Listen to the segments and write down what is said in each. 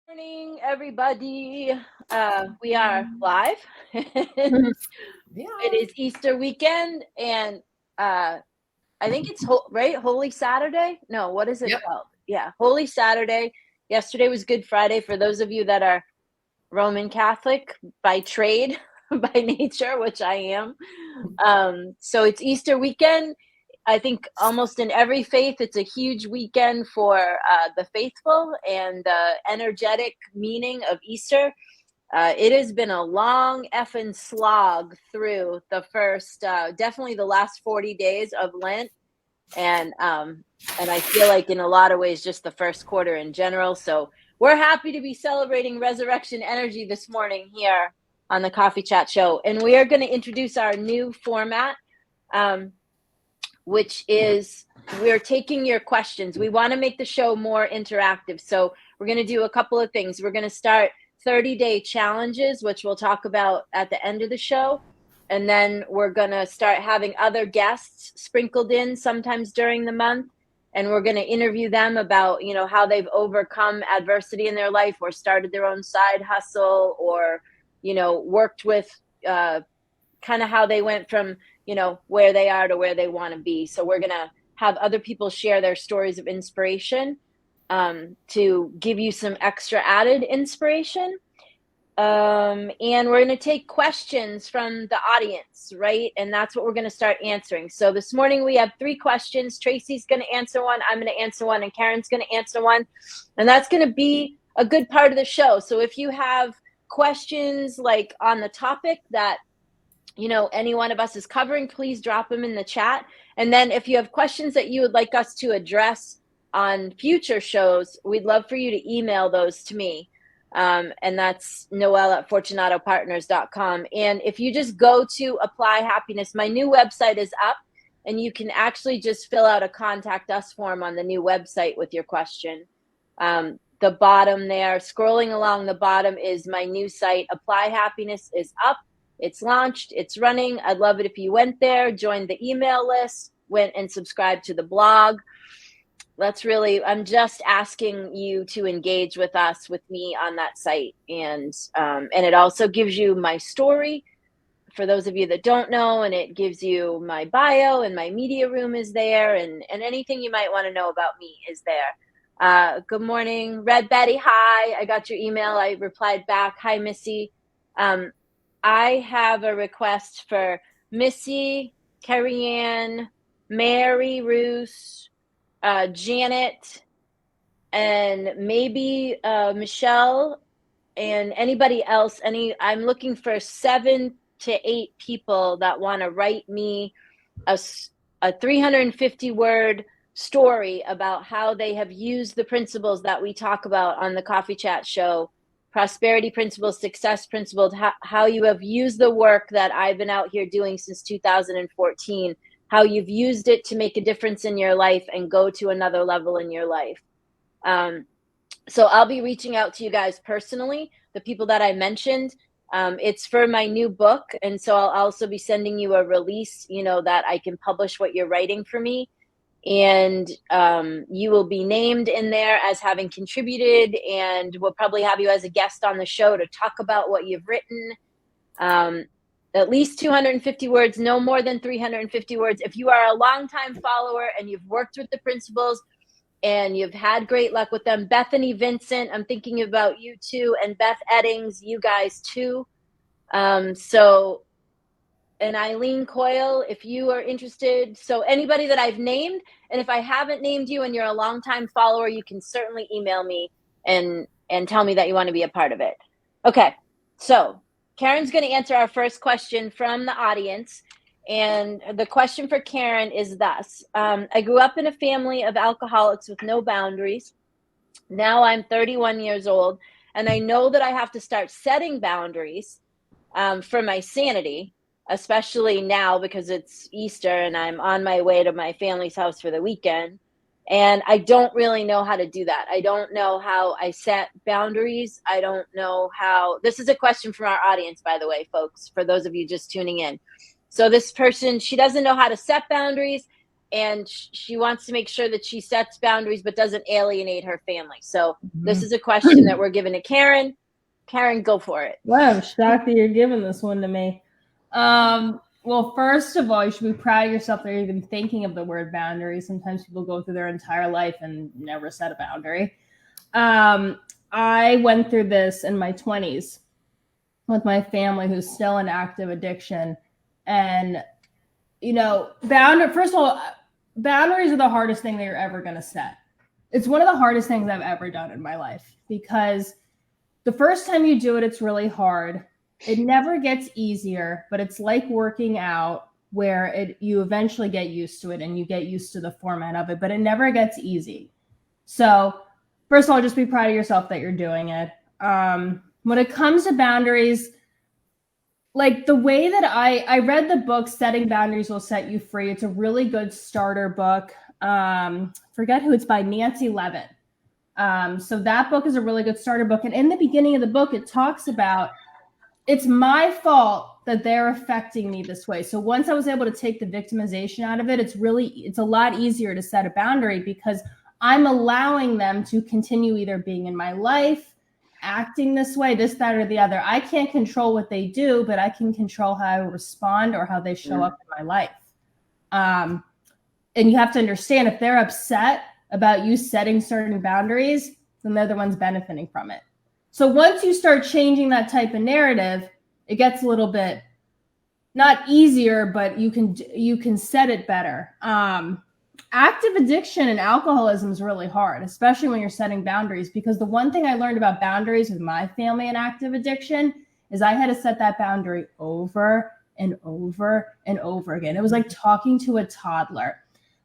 Morning, everybody. We are live. Mhm. It is Easter weekend, and I think it's right. Holy Saturday? No, what is it Yep. called? Yeah, Holy Saturday. Yesterday was Good Friday for those of you that are Roman Catholic by trade, by nature, which I am. So it's Easter weekend. I think almost in every faith, it's a huge weekend for the faithful and the energetic meaning of Easter. It has been a long effing slog through the first, definitely the last 40 days of Lent, and I feel like in a lot of ways just the first quarter in general. So we're happy to be celebrating resurrection energy this morning here on the Coffee Chat Show, and we are going to introduce our new format. Which is we're taking your questions. We want to make the show more interactive. So we're going to do a couple of things. We're going to start 30-day challenges, which we'll talk about at the end of the show. And then we're going to start having other guests sprinkled in sometimes during the month. And we're going to interview them about, how they've overcome adversity in their life or started their own side hustle or, worked with kind of how they went from where they are to where they want to be. So we're gonna have other people share their stories of inspiration to give you some extra added inspiration. And we're going to take questions from the audience, right? And that's what we're going to start answering. So this morning we have 3 questions. Tracy's going to answer one, I'm going to answer one, and Karen's going to answer one. And that's going to be a good part of the show. So if you have questions like on the topic that any one of us is covering, please drop them in the chat. And then if you have questions that you would like us to address on future shows, we'd love for you to email those to me. And that's noelle@fortunatopartners.com. And if you just go to Apply Happiness, my new website is up, and you can actually just fill out a contact us form on the new website with your question. The bottom there, scrolling along the bottom, is my new site. Apply Happiness is up. It's launched, it's running. I'd love it if you went there, joined the email list, went and subscribed to the blog. I'm just asking you to engage with us, with me on that site. And it also gives you my story for those of you that don't know, and it gives you my bio, and my media room is there, and anything you might want to know about me is there. Good morning, Red Betty. Hi, I got your email. I replied back. Hi, Missy. I have a request for Missy, Carrie Ann, Mary, Roos, Janet, and maybe Michelle, and anybody else. I'm looking for 7 to 8 people that want to write me a 350-word story about how they have used the principles that we talk about on the Coffee Chat Show. Prosperity principles, success principles, how you have used the work that I've been out here doing since 2014, how you've used it to make a difference in your life and go to another level in your life. So I'll be reaching out to you guys personally, the people that I mentioned. It's for my new book, and so I'll also be sending you a release, that I can publish what you're writing for me. And you will be named in there as having contributed, and we'll probably have you as a guest on the show to talk about what you've written. At least 250 words, no more than 350 words. If you are a longtime follower and you've worked with the principles and you've had great luck with them, Bethany Vincent, I'm thinking about you too, and Beth Eddings, you guys too. And Eileen Coyle, if you are interested. So anybody that I've named, and if I haven't named you and you're a longtime follower, you can certainly email me and tell me that you want to be a part of it. Okay, so Karen's going to answer our first question from the audience. And the question for Karen is thus. I grew up in a family of alcoholics with no boundaries. Now I'm 31 years old, and I know that I have to start setting boundaries for my sanity, especially now because it's Easter and I'm on my way to my family's house for the weekend. And I don't really know how to do that. I don't know how I set boundaries. I don't know how. This is a question from our audience, by the way, folks, for those of you just tuning in. So this person, she doesn't know how to set boundaries. and she wants to make sure that she sets boundaries but doesn't alienate her family. So this is a question that we're giving to Karen. Karen, go for it. Wow, I'm shocked that you're giving this one to me. Well, first of all, you should be proud of yourself that you're even thinking of the word boundary. Sometimes people go through their entire life and never set a boundary. I went through this in my 20s with my family who's still in active addiction. And, you know, first of all, boundaries are the hardest thing that you're ever going to set. It's one of the hardest things I've ever done in my life, because the first time you do it, it's really hard. It never gets easier, but it's like working out, where you eventually get used to it and you get used to the format of it, but it never gets easy. So first of all, just be proud of yourself that you're doing it. When it comes to boundaries, like the way that I read the book, Setting Boundaries Will Set You Free. It's a really good starter book. Forget who it's by, Nancy Levin. So that book is a really good starter book. And in the beginning of the book, it talks about, it's my fault that they're affecting me this way. So once I was able to take the victimization out of it, it's a lot easier to set a boundary, because I'm allowing them to continue either being in my life, acting this way, this, that, or the other. I can't control what they do, but I can control how I respond or how they show up in my life. And you have to understand, if they're upset about you setting certain boundaries, then they're the ones benefiting from it. So once you start changing that type of narrative, it gets a little bit not easier, but you can set it better. Active addiction and alcoholism is really hard, especially when you're setting boundaries, because the one thing I learned about boundaries with my family and active addiction is I had to set that boundary over and over and over again. It was like talking to a toddler.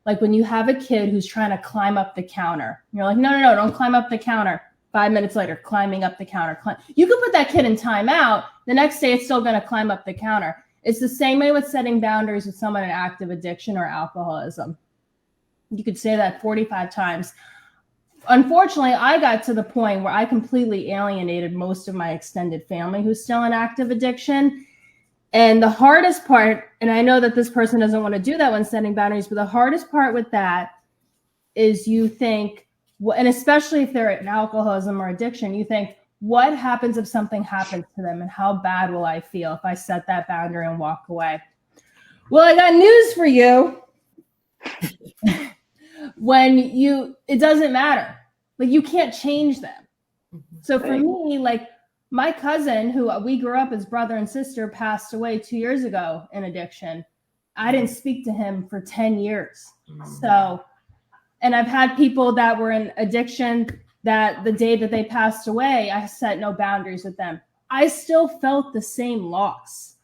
Like when you have a kid who's trying to climb up the counter, you're like, no, don't climb up the counter. 5 minutes later, climbing up the counter. You can put that kid in timeout. The next day, it's still going to climb up the counter. It's the same way with setting boundaries with someone in active addiction or alcoholism. You could say that 45 times. Unfortunately, I got to the point where I completely alienated most of my extended family who's still in active addiction. And the hardest part, and I know that this person doesn't want to do that when setting boundaries, but the hardest part with that is you think, and especially if they're in alcoholism or addiction, you think, what happens if something happens to them, and how bad will I feel if I set that boundary and walk away? Well, I got news for you. It doesn't matter. Like, you can't change them. So for me, like my cousin, who we grew up as brother and sister, passed away 2 years ago in addiction. I didn't speak to him for 10 years. So, and I've had people that were in addiction that the day that they passed away, I set no boundaries with them. I still felt the same loss.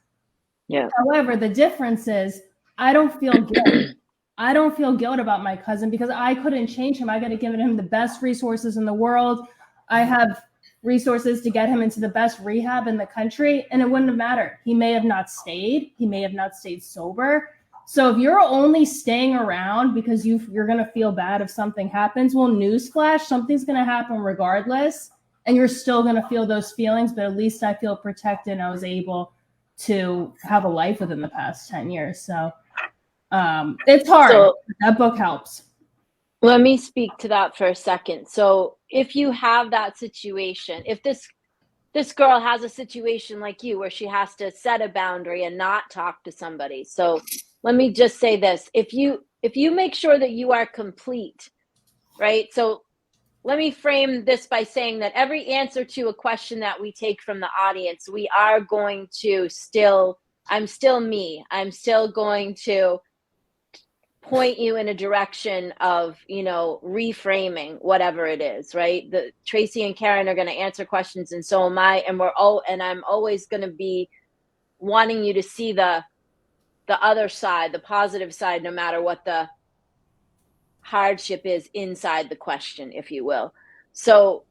Yeah. However, the difference is I don't feel guilt. I don't feel guilt about my cousin, because I couldn't change him. I got to give him the best resources in the world. I have resources to get him into the best rehab in the country, and it wouldn't have mattered. He may have not stayed. He may have not stayed sober. So if you're only staying around because you're going to feel bad if something happens, well, newsflash, something's going to happen regardless, and you're still going to feel those feelings, but at least I feel protected and I was able to have a life within the past 10 years. So it's hard. So, that book helps. Let me speak to that for a second. So if you have that situation, if this girl has a situation like you where she has to set a boundary and not talk to somebody. So let me just say this. If you make sure that you are complete, right? So let me frame this by saying that every answer to a question that we take from the audience, we are going to I'm still me. I'm still going to point you in a direction of, reframing whatever it is, right? Tracy and Karen are going to answer questions, and so am I, and I'm always going to be wanting you to see the other side, the positive side, no matter what the hardship is inside the question, if you will. So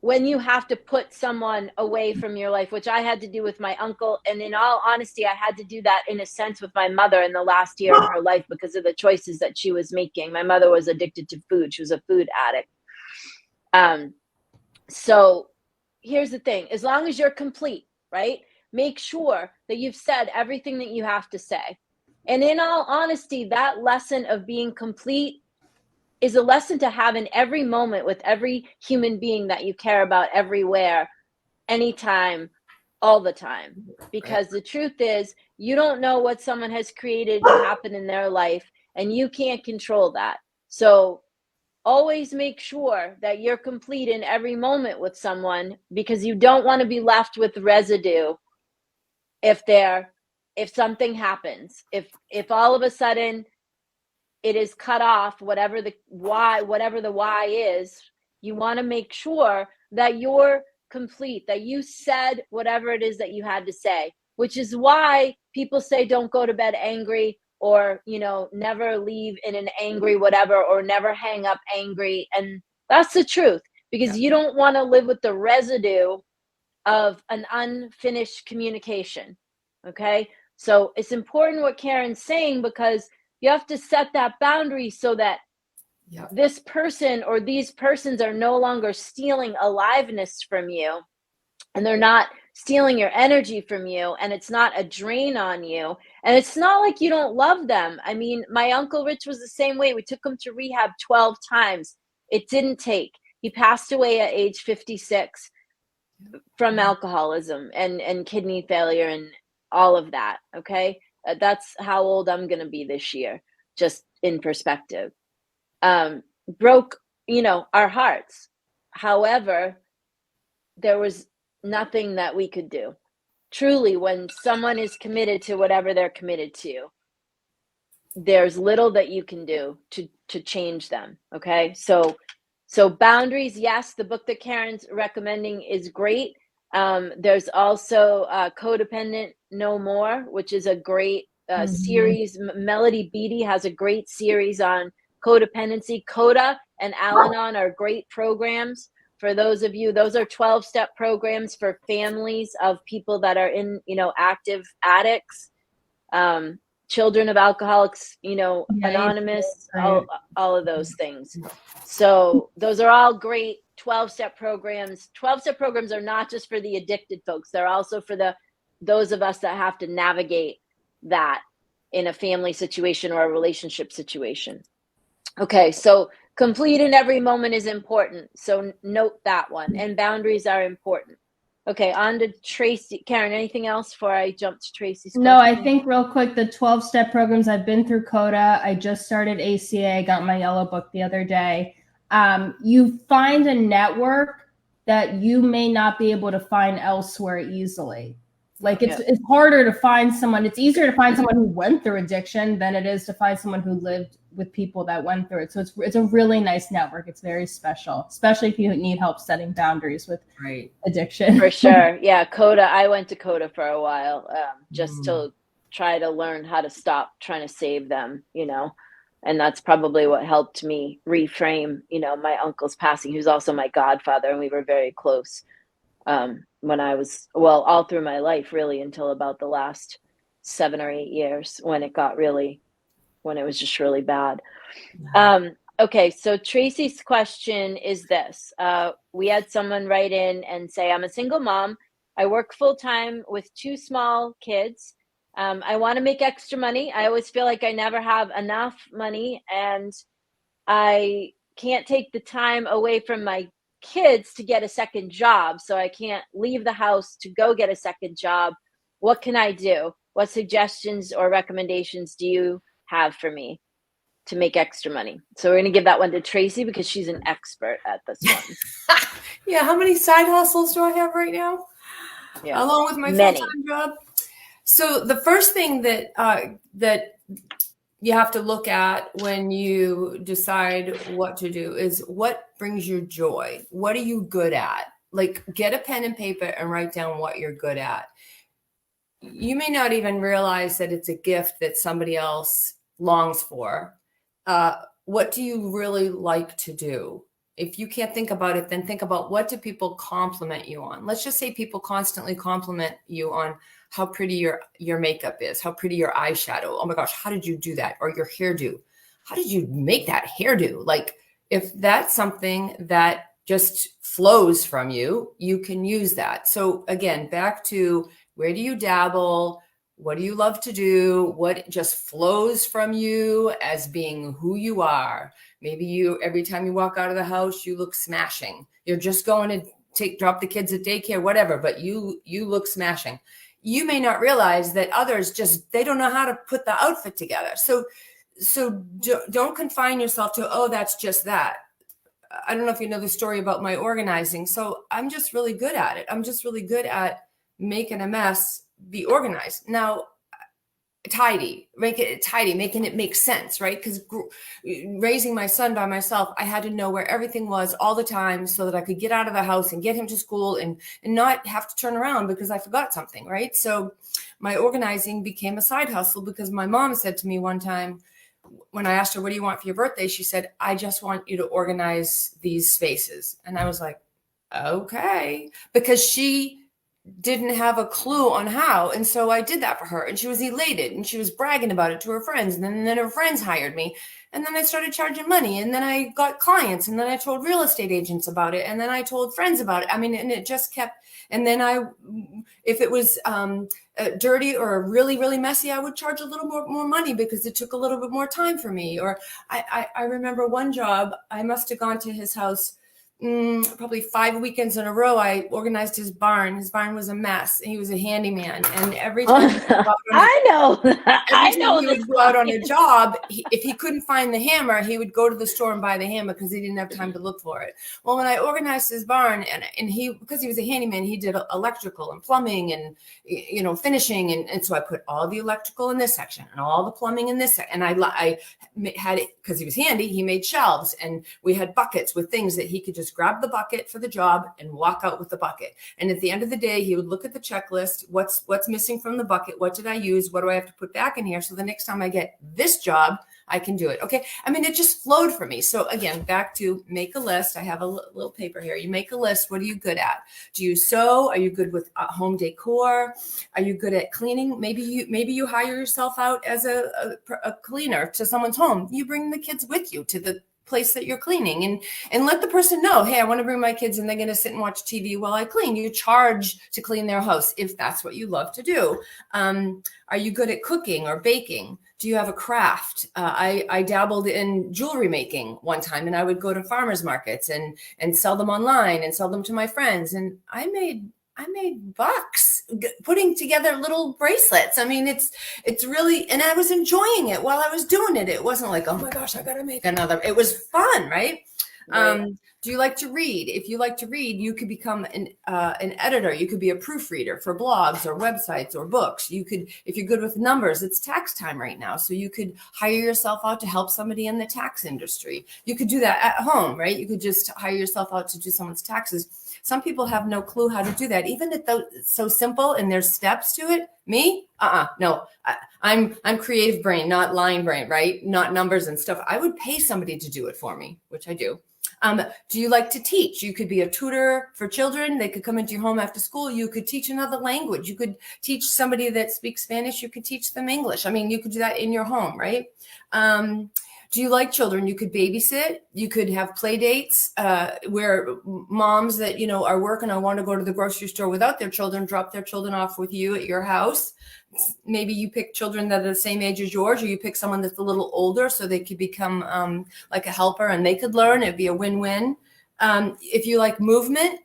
when you have to put someone away from your life, which I had to do with my uncle, and in all honesty, I had to do that in a sense with my mother in the last year of her life because of the choices that she was making. My mother was addicted to food. She was a food addict. So here's the thing. As long as you're complete, right? Make sure that you've said everything that you have to say. And in all honesty, that lesson of being complete is a lesson to have in every moment with every human being that you care about, everywhere, anytime, all the time. Because the truth is, you don't know what someone has created to happen in their life, and you can't control that. So always make sure that you're complete in every moment with someone, because you don't want to be left with residue if something happens, if all of a sudden it is cut off, whatever the why is. You want to make sure that you're complete, that you said whatever it is that you had to say, which is why people say don't go to bed angry, or never leave in an angry whatever, or never hang up angry. And that's the truth, because you don't want to live with the residue of an unfinished communication. Okay, so it's important what Karen's saying, because you have to set that boundary so that this person or these persons are no longer stealing aliveness from you, and they're not stealing your energy from you, and it's not a drain on you, and it's not like you don't love them. I mean, my Uncle Rich was the same way. We took him to rehab 12 times. It didn't take. He passed away at age 56 from alcoholism and kidney failure and all of that. Okay, that's how old I'm gonna be this year, just in perspective. Broke our hearts. However, there was nothing that we could do. Truly, when someone is committed to whatever they're committed to, there's little that you can do to change them. Okay, so boundaries, yes. The book that Karen's recommending is great. There's also Codependent No More, which is a great series. Melody Beattie has a great series on codependency. Coda and Al-Anon are great programs. For those of you, those are 12-step programs for families of people that are in, active addicts, children of alcoholics, Anonymous, all of those things. So those are all great 12-step programs. 12-step programs are not just for the addicted folks. They're also for those of us that have to navigate that in a family situation or a relationship situation. Okay, so complete in every moment is important. So note that one. And boundaries are important. Okay, on to Tracy. Karen, anything else before I jump to Tracy's question? No, I think real quick, the 12-step programs, I've been through CODA. I just started ACA. I got my yellow book the other day. You find a network that you may not be able to find elsewhere easily. Like it's harder to find someone. It's easier to find someone who went through addiction than it is to find someone who lived with people that went through it. So it's a really nice network. It's very special, especially if you need help setting boundaries with addiction. For sure. Yeah. CODA. I went to CODA for a while, just to try to learn how to stop trying to save them, and that's probably what helped me reframe, my uncle's passing, who's also my godfather. And we were very close, when I was, all through my life, really, until about the last 7 or 8 years when it was just really bad. Okay, so Tracy's question is this. We had someone write in and say, I'm a single mom. I work full-time with 2 small kids. I want to make extra money. I always feel like I never have enough money, and I can't take the time away from my kids to get a second job. So I can't leave the house to go get a second job. What can I do? What suggestions or recommendations do you have for me to make extra money? So we're going to give that one to Tracy because she's an expert at this one. Yeah. How many side hustles do I have right now? Yeah. Along with my full-time job. So the first thing that you have to look at when you decide what to do is what brings you joy. What are you good at? Like, get a pen and paper and write down what you're good at. You may not even realize that it's a gift that somebody else longs for. What do you really like to do? If you can't think about it, then think about, what do people compliment you on? Let's just say people constantly compliment you on how pretty your makeup is, how pretty your eyeshadow. Oh my gosh, how did you do that? Or your hairdo. How did you make that hairdo? Like, if that's something that just flows from you, you can use that. So again, back to, where do you dabble? what do you love to do? What just flows from you as being who you are? Maybe you, every time you walk out of the house, you look smashing. You're just going to drop the kids at daycare, whatever, but you look smashing. You may not realize that others they don't know how to put the outfit together. So don't confine yourself to, oh, that's just that. I don't know if you know the story about my organizing. So I'm just really good at it. I'm just really good at making a mess, be organized. Now, making it make sense, right? Because raising my son by myself, I had to know where everything was all the time so that I could get out of the house and get him to school and not have to turn around because I forgot something, right? So my organizing became a side hustle because my mom said to me one time, when I asked her, what do you want for your birthday? She said, I just want you to organize these spaces. And I was like, okay, because she didn't have a clue on how. And so I did that for her, and she was elated and she was bragging about it to her friends. And then her friends hired me, and then I started charging money, and then I got clients, and then I told real estate agents about it. And then I told friends about it. I mean, and it just kept, and then if it was dirty or really, really messy, I would charge a little more money because it took a little bit more time for me. Or I remember one job, I must've gone to his house probably 5 weekends in a row. I organized his barn. His barn was a mess. He was a handyman, and every time he would go out on a job, if he couldn't find the hammer, he would go to the store and buy the hammer because he didn't have time to look for it. Well, when I organized his barn, and he, because he was a handyman, he did electrical and plumbing and finishing, and so I put all the electrical in this section and all the plumbing in this section. And I had it because he was handy. He made shelves, and we had buckets with things that he could just grab the bucket for the job and walk out with the bucket. And at the end of the day, he would look at the checklist. What's missing from the bucket? What did I use? What do I have to put back in here? So the next time I get this job, I can do it. Okay. I mean, it just flowed for me. So again, back to make a list. I have a little paper here. You make a list. What are you good at? Do you sew? Are you good with home decor? Are you good at cleaning? Maybe you hire yourself out as a cleaner to someone's home. You bring the kids with you to the place that you're cleaning, and let the person know, hey, I want to bring my kids and they're going to sit and watch TV while I clean. You charge to clean their house if that's what you love to do. Are you good at cooking or baking? Do you have a craft? I dabbled in jewelry making one time, and I would go to farmers markets and sell them online and sell them to my friends. And I made bucks putting together little bracelets. I mean, it's really, and I was enjoying it while I was doing it. It wasn't like, oh my gosh, I got to make another. It was fun, right? Do you like to read? If you like to read, you could become an editor. You could be a proofreader for blogs or websites or books. You could, if you're good with numbers, it's tax time right now. So you could hire yourself out to help somebody in the tax industry. You could do that at home, right? You could just hire yourself out to do someone's taxes. Some people have no clue how to do that, even if it's so simple and there's steps to it. Me? No, I'm creative brain, not line brain, right? Not numbers and stuff. I would pay somebody to do it for me, which I do. Do you like to teach? You could be a tutor for children. They could come into your home after school. You could teach another language. You could teach somebody that speaks Spanish. You could teach them English. I mean, you could do that in your home, right? Do you like children? You could babysit. You could have play dates where moms that, are working and want to go to the grocery store without their children, drop their children off with you at your house. Maybe you pick children that are the same age as yours, or you pick someone that's a little older so they could become like a helper and they could learn. It'd be a win-win. If you like movement,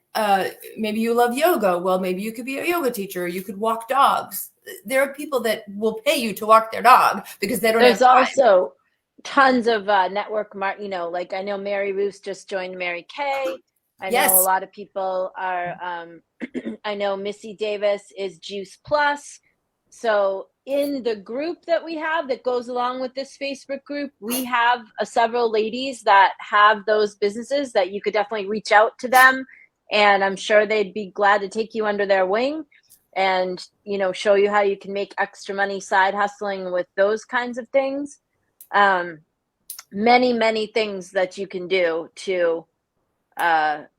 maybe you love yoga. Well, maybe you could be a yoga teacher. You could walk dogs. There are people that will pay you to walk their dog because they don't have time. There's also tons of network like I know Mary Roos just joined Mary Kay. I know a lot of people are I know Missy Davis is Juice Plus. So in the group that we have that goes along with this Facebook group, we have several ladies that have those businesses that you could definitely reach out to them, and I'm sure they'd be glad to take you under their wing and show you how you can make extra money side hustling with those kinds of things. Many things that you can do to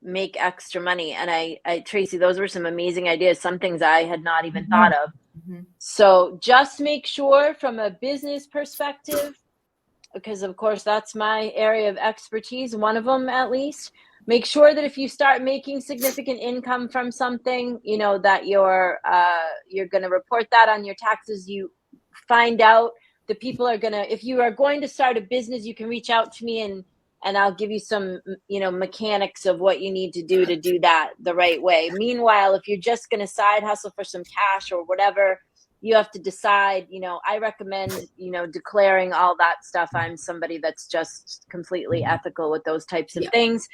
make extra money. And I Tracy, those were some amazing ideas, some things I had not even thought of. So just make sure from a business perspective, because of course that's my area of expertise, one of them at least, make sure that if you start making significant income from something, you know, that you're going to report that on your taxes. You find out the people are going to, if you are going to start a business, you can reach out to me and I'll give you some, you know, mechanics of what you need to do that the right way. Meanwhile, if you're just going to side hustle for some cash or whatever, you have to decide, you know, I recommend, you know, declaring all that stuff. I'm somebody that's just completely ethical with those types of things.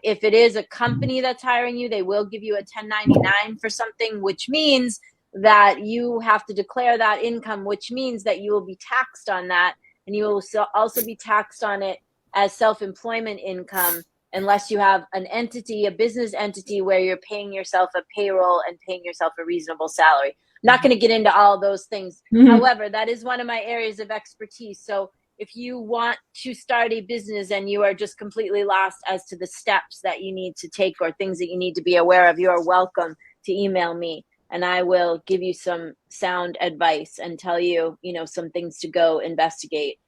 If it is a company that's hiring you, they will give you a 1099 for something, which means that you have to declare that income, which means that you will be taxed on that. And you will also be taxed on it as self-employment income, unless you have an entity, a business entity where you're paying yourself a payroll and paying yourself a reasonable salary. I'm not going to get into all those things. However, that is one of my areas of expertise. So if you want to start a business and you are just completely lost as to the steps that you need to take or things that you need to be aware of, you are welcome to email me and I will give you some sound advice and tell you, you know, some things to go investigate.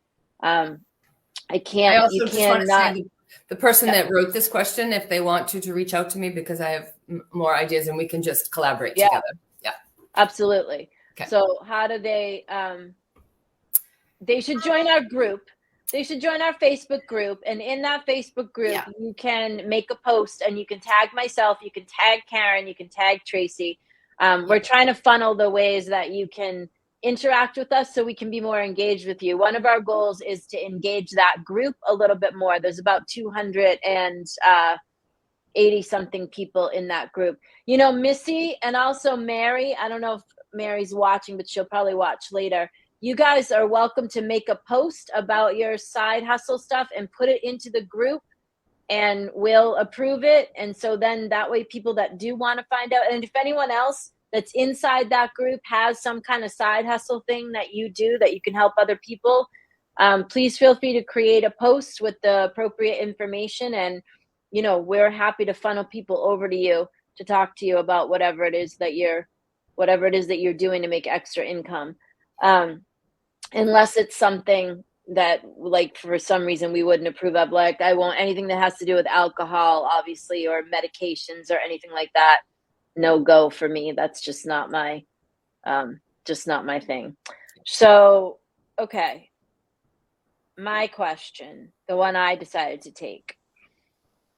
I can't, you cannot. The person that wrote this question, if they want to reach out to me, because I have more ideas and we can just collaborate together. Yeah, absolutely. Okay. So how do they should join our group. They should join our Facebook group. And in that Facebook group, you can make a post and you can tag myself, you can tag Karen, you can tag Tracy. We're trying to funnel the ways that you can interact with us so we can be more engaged with you. One of our goals is to engage that group a little bit more. There's about 280 something people in that group. You know, Missy and also Mary, I don't know if Mary's watching, but she'll probably watch later. You guys are welcome to make a post about your side hustle stuff and put it into the group and we'll approve it. And so then that way people that do want to find out, and if anyone else that's inside that group has some kind of side hustle thing that you do that you can help other people, please feel free to create a post with the appropriate information. And, you know, we're happy to funnel people over to you to talk to you about whatever it is that you're doing to make extra income. Unless it's something that, like, for some reason we wouldn't approve of, like I won't anything that has to do with alcohol, obviously, or medications or anything like that. No go for me. That's just not my thing. So, okay. My question, the one I decided to take.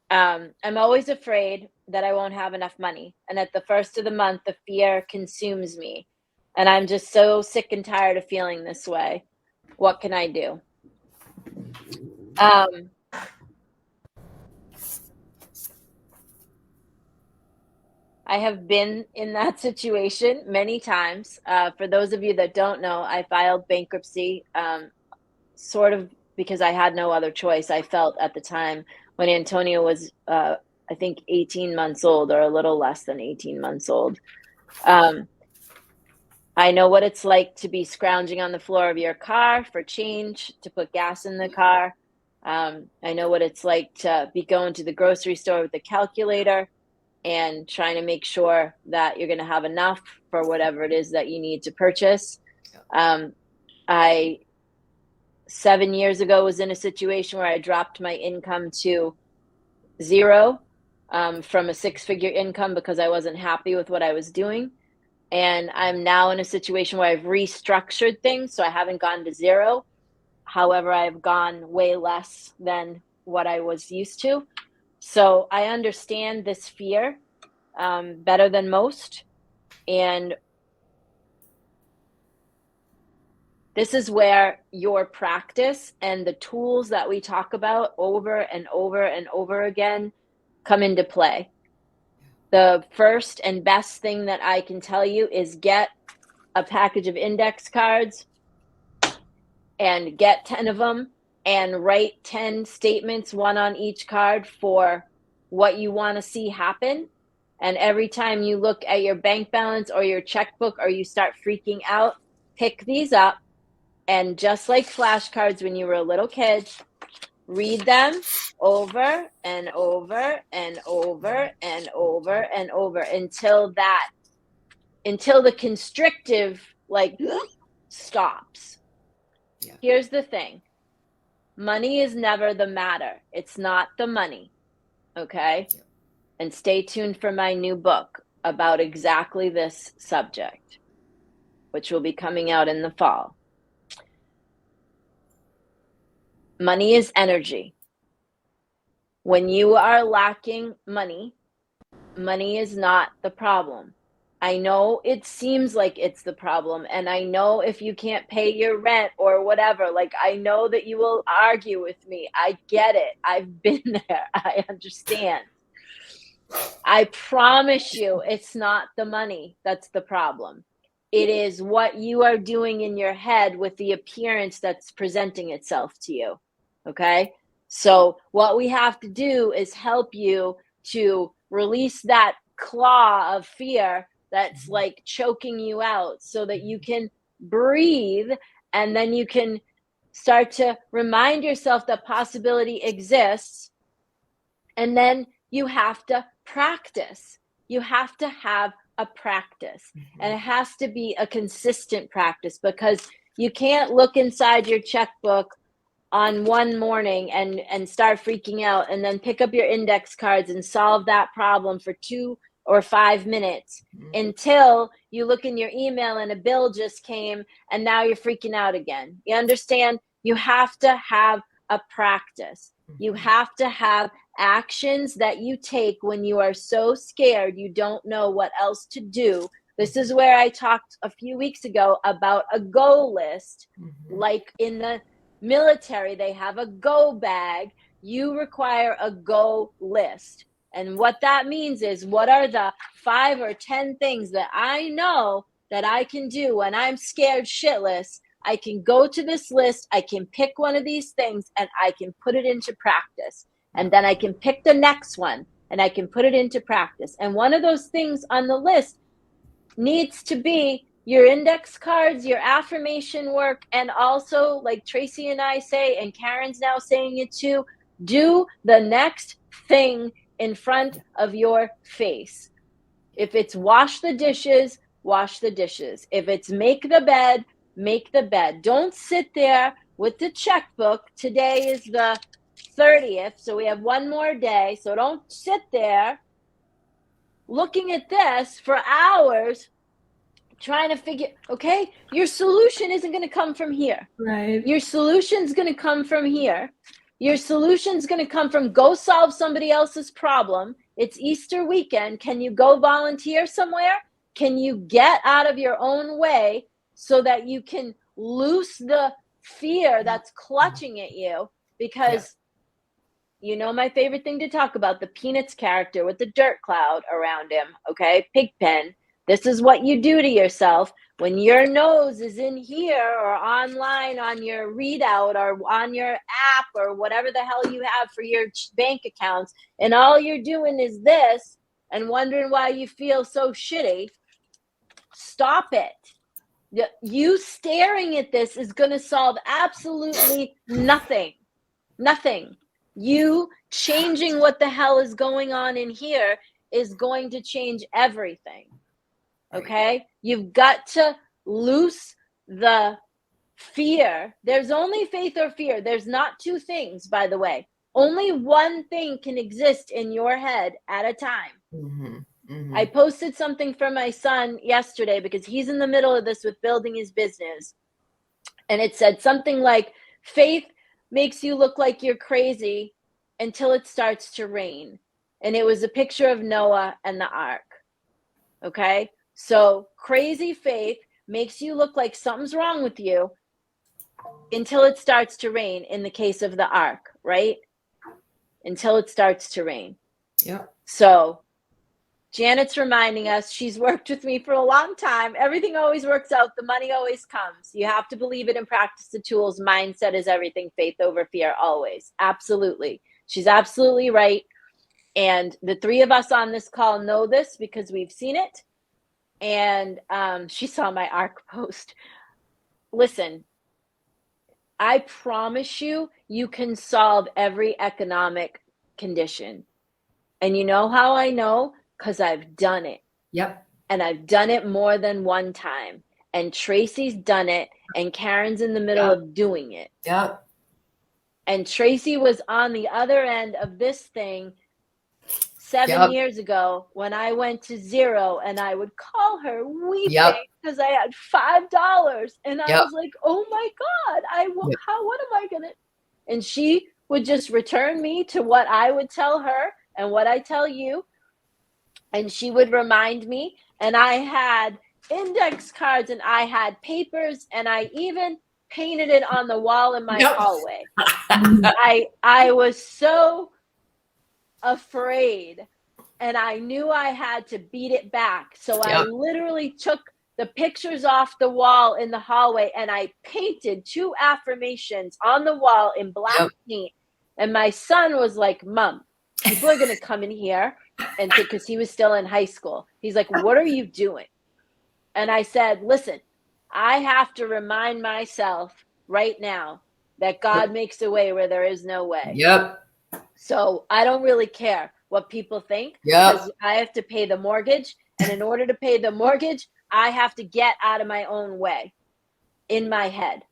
I'm always afraid that I won't have enough money. And at the first of the month, the fear consumes me. And I'm just so sick and tired of feeling this way. What can I do? I have been in that situation many times. For those of you that don't know, I filed bankruptcy sort of because I had no other choice. I felt at the time when Antonio was, I think, 18 months old or a little less than 18 months old. I know what it's like to be scrounging on the floor of your car for change, to put gas in the car. I know what it's like to be going to the grocery store with a calculator and trying to make sure that you're going to have enough for whatever it is that you need to purchase. I 7 years ago was in a situation where I dropped my income to zero from a six-figure income because I wasn't happy with what I was doing. And I'm now in a situation where I've restructured things, so I haven't gone to zero. However, I've gone way less than what I was used to. So I understand this fear better than most. And this is where your practice and the tools that we talk about over and over and over again come into play. The first and best thing that I can tell you is get a package of index cards and get 10 of them and write 10 statements, one on each card, for what you want to see happen. And every time you look at your bank balance or your checkbook or you start freaking out, pick these up. And just like flashcards when you were a little kid, read them over and over and over and over and over until the constrictive stops. Yeah. Here's the thing. Money is never the matter. It's not the money. Okay? And stay tuned for my new book about exactly this subject, which will be coming out in the fall. Money is energy. When you are lacking money, money is not the problem. I know it seems like it's the problem, and I know if you can't pay your rent or whatever, like, I know that you will argue with me. I get it. I've been there. I understand. I promise you, it's not the money that's the problem. It is what you are doing in your head with the appearance that's presenting itself to you. Okay? So what we have to do is help you to release that claw of fear that's like choking you out, so that you can breathe, and then you can start to remind yourself that possibility exists. And then you have to practice. You have to have a practice. And it has to be a consistent practice, because you can't look inside your checkbook on one morning and start freaking out, and then pick up your index cards and solve that problem for 2 or 5 minutes until you look in your email and a bill just came, and now you're freaking out again. You understand? You have to have a practice. You have to have actions that you take when you are so scared you don't know what else to do. This is where I talked a few weeks ago about a go list. Like in the military, they have a go bag. You require a go list. And what that means is, what are the 5 or 10 things that I know that I can do when I'm scared shitless? I can go to this list, I can pick one of these things, and I can put it into practice. And then I can pick the next one, and I can put it into practice. And one of those things on the list needs to be your index cards, your affirmation work, and also, like Tracy and I say, and Karen's now saying it too, do the next thing in front of your face. If it's wash the dishes, wash the dishes. If it's make the bed, make the bed. Don't sit there with the checkbook. Today is the 30th, so we have one more day. So don't sit there looking at this for hours trying to figure, okay, your solution isn't going to come from here. Right. Your solution's going to come from here. Your solution's going to come from go solve somebody else's problem. It's Easter weekend. Can you go volunteer somewhere? Can you get out of your own way so that you can loose the fear that's clutching at you? Because you know my favorite thing to talk about, the Peanuts character with the dirt cloud around him, okay? Pigpen. This is what you do to yourself when your nose is in here or online on your readout or on your app or whatever the hell you have for your bank accounts, and all you're doing is this and wondering why you feel so shitty. Stop it. You staring at this is going to solve absolutely nothing. Nothing. You changing what the hell is going on in here is going to change everything. Okay? You've got to loose the fear. There's only faith or fear. There's not two things, by the way. Only one thing can exist in your head at a time. I posted something for my son yesterday because he's in the middle of this with building his business. And it said something like, faith makes you look like you're crazy until it starts to rain. And it was a picture of Noah and the ark. Okay? So crazy faith makes you look like something's wrong with you until it starts to rain, in the case of the ark, right? Until it starts to rain. Yeah. So Janet's reminding us, she's worked with me for a long time. Everything always works out. The money always comes. You have to believe it and practice the tools. Mindset is everything. Faith over fear, always. Absolutely. She's absolutely right. And the three of us on this call know this because we've seen it. And she saw my ARC post. Listen, I promise you, you can solve every economic condition. And you know how I know? Because I've done it. Yep. And I've done it more than one time. And Tracy's done it. And Karen's in the middle of doing it. Yep. And Tracy was on the other end of this thing 7 years ago when I went to zero and I would call her weeping because I had $5 and I was like, oh my God, what am I gonna? And she would just return me to what I would tell her and what I tell you. And she would remind me, and I had index cards and I had papers and I even painted it on the wall in my hallway. I was so afraid and I knew I had to beat it back. So I literally took the pictures off the wall in the hallway and I painted 2 affirmations on the wall in black paint. And my son was like, Mom, people are going to come in here. And because he was still in high school, he's like, what are you doing? And I said, listen, I have to remind myself right now that God makes a way where there is no way. So I don't really care what people think. Because I have to pay the mortgage. And in order to pay the mortgage, I have to get out of my own way in my head.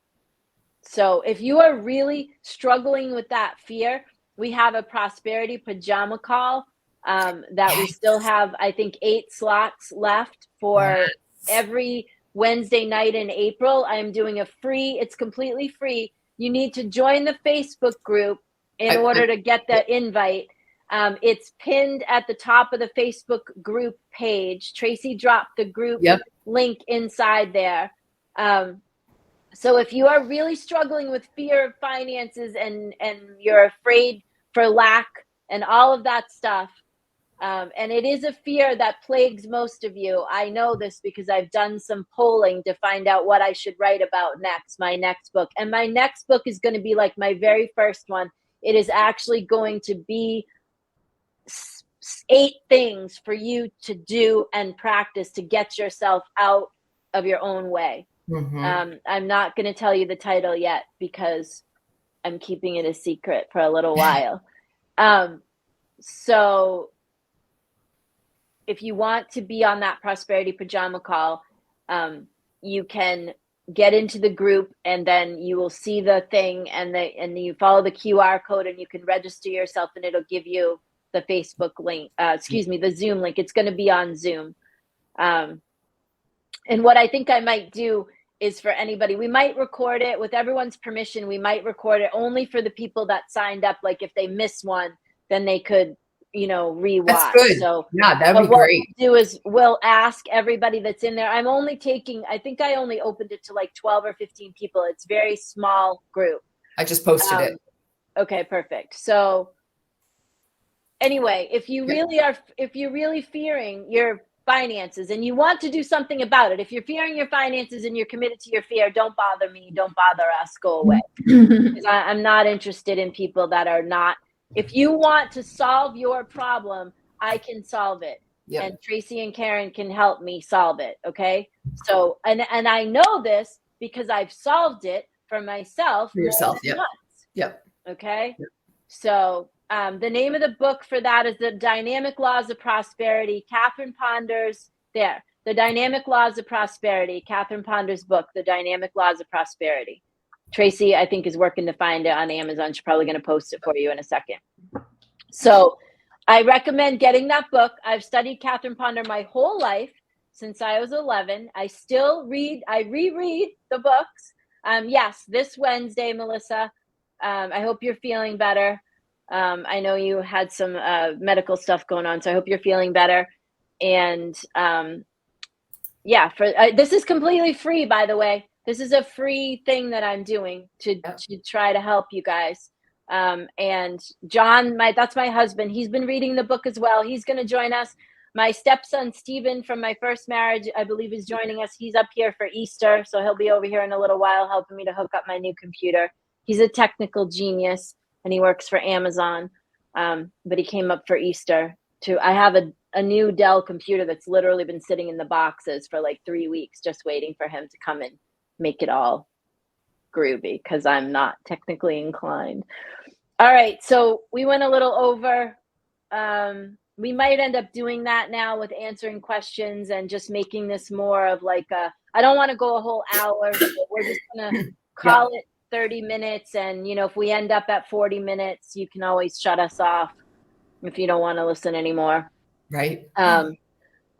So if you are really struggling with that fear, we have a prosperity pajama call that we still have, I think, 8 slots left for every Wednesday night in April. I'm doing it's completely free. You need to join the Facebook group in order to get the invite. It's pinned at the top of the Facebook group page. Tracy dropped the group link inside there. So if you are really struggling with fear of finances and you're afraid for lack and all of that stuff, and it is a fear that plagues most of you. I know this because I've done some polling to find out what I should write about next, my next book. And my next book is going to be like my very first one. It is actually going to be 8 things for you to do and practice to get yourself out of your own way. I'm not going to tell you the title yet because I'm keeping it a secret for a little while. So if you want to be on that prosperity pajama call, you can get into the group and then you will see the thing and you follow the QR code and you can register yourself and it'll give you the Facebook link, the Zoom link. It's going to be on Zoom. And what I think I might do is for anybody, we might record it with everyone's permission. We might record it only for the people that signed up. Like if they miss one, then they could, rewatch. That's good. So that'd be great. What we'll do is we'll ask everybody that's in there. I'm only I think I only opened it to like 12 or 15 people. It's very small group. I just posted it. Okay, perfect. So anyway, if you're really fearing your finances and you want to do something about it, if you're fearing your finances and you're committed to your fear, don't bother me, don't bother us, go away. Because I'm not interested in people that are not. If you want to solve your problem, I can solve it. And Tracy and Karen can help me solve it. Okay. So, and I know this because I've solved it for myself. For yourself. Okay. So, the name of the book for that is The Dynamic Laws of Prosperity. Catherine Ponder's The Dynamic Laws of Prosperity. Catherine Ponder's book, The Dynamic Laws of Prosperity. Tracy, I think, is working to find it on Amazon. She's probably going to post it for you in a second. So I recommend getting that book. I've studied Catherine Ponder my whole life since I was 11. I reread the books. Yes, this Wednesday, Melissa. I hope you're feeling better. I know you had some medical stuff going on, so I hope you're feeling better. And this is completely free, by the way. This is a free thing that I'm doing to try to help you guys. And John, that's my husband. He's been reading the book as well. He's going to join us. My stepson, Stephen, from my first marriage, I believe is joining us. He's up here for Easter, so he'll be over here in a little while helping me to hook up my new computer. He's a technical genius, and he works for Amazon, but he came up for Easter. I have a new Dell computer that's literally been sitting in the boxes for like 3 weeks, just waiting for him to come and make it all groovy because I'm not technically inclined. All right, so we went a little over. We might end up doing that now with answering questions and just making this more of like I don't want to go a whole hour. So we're just going to call it 30 minutes. And, if we end up at 40 minutes, you can always shut us off. if you don't want to listen anymore. Right.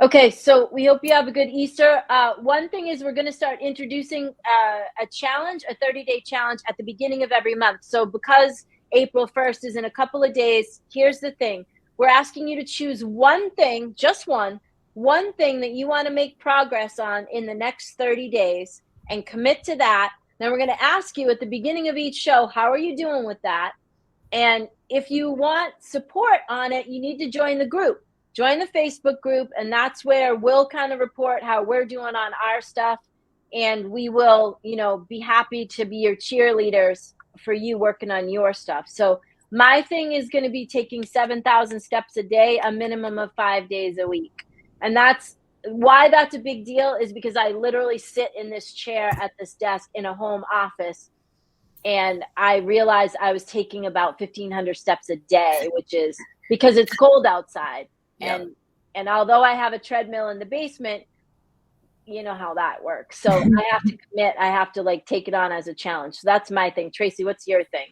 Okay, so we hope you have a good Easter. One thing is we're going to start introducing a challenge, a 30-day challenge at the beginning of every month. So because April 1st is in a couple of days, here's the thing. We're asking you to choose one thing, just one thing that you want to make progress on in the next 30 days and commit to that. Then we're going to ask you at the beginning of each show, how are you doing with that? And if you want support on it, you need to join the group. Join the Facebook group, and that's where we'll kind of report how we're doing on our stuff. And we will, be happy to be your cheerleaders for you working on your stuff. So my thing is going to be taking 7,000 steps a day, a minimum of 5 days a week. And that's why that's a big deal, is because I literally sit in this chair at this desk in a home office. And I realized I was taking about 1,500 steps a day, which is because it's cold outside. Yeah. And although I have a treadmill in the basement, you know how that works. So I have to commit. I have to take it on as a challenge. So that's my thing. Tracy, what's your thing?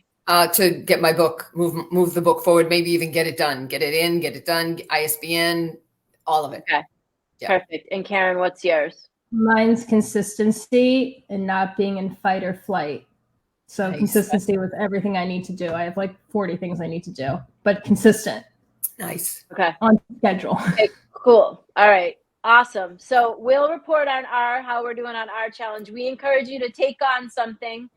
To get my book, move the book forward, maybe even get it done, get it in, get it done, ISBN, all of it. Okay. Yeah. Perfect. And Karen, what's yours? Mine's consistency and not being in fight or flight. So nice. Consistency with everything I need to do. I have 40 things I need to do, but consistent. Nice. Okay. On schedule. Okay, cool. All right. Awesome. So we'll report on how we're doing on our challenge. We encourage you to take on something.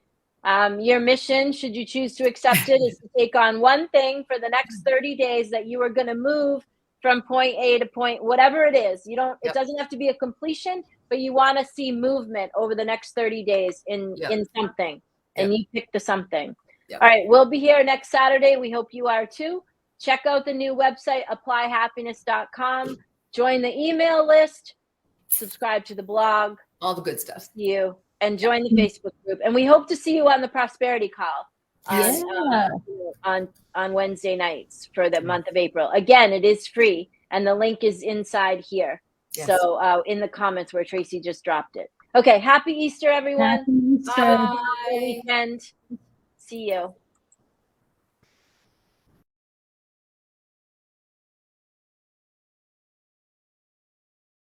Your mission, should you choose to accept it, is to take on one thing for the next 30 days that you are going to move from point A to point, whatever it is. It doesn't have to be a completion, but you want to see movement over the next 30 days in something. And you pick the something. Yep. All right. We'll be here next Saturday. We hope you are too. Check out the new website, applyhappiness.com. Join the email list. Subscribe to the blog. All the good stuff. And join the Facebook group. And we hope to see you on the Prosperity Call on Wednesday nights for the month of April. Again, it is free. And the link is inside here. Yes. So in the comments where Tracy just dropped it. Okay. Happy Easter, everyone. Happy Easter. Bye. Weekend. See you.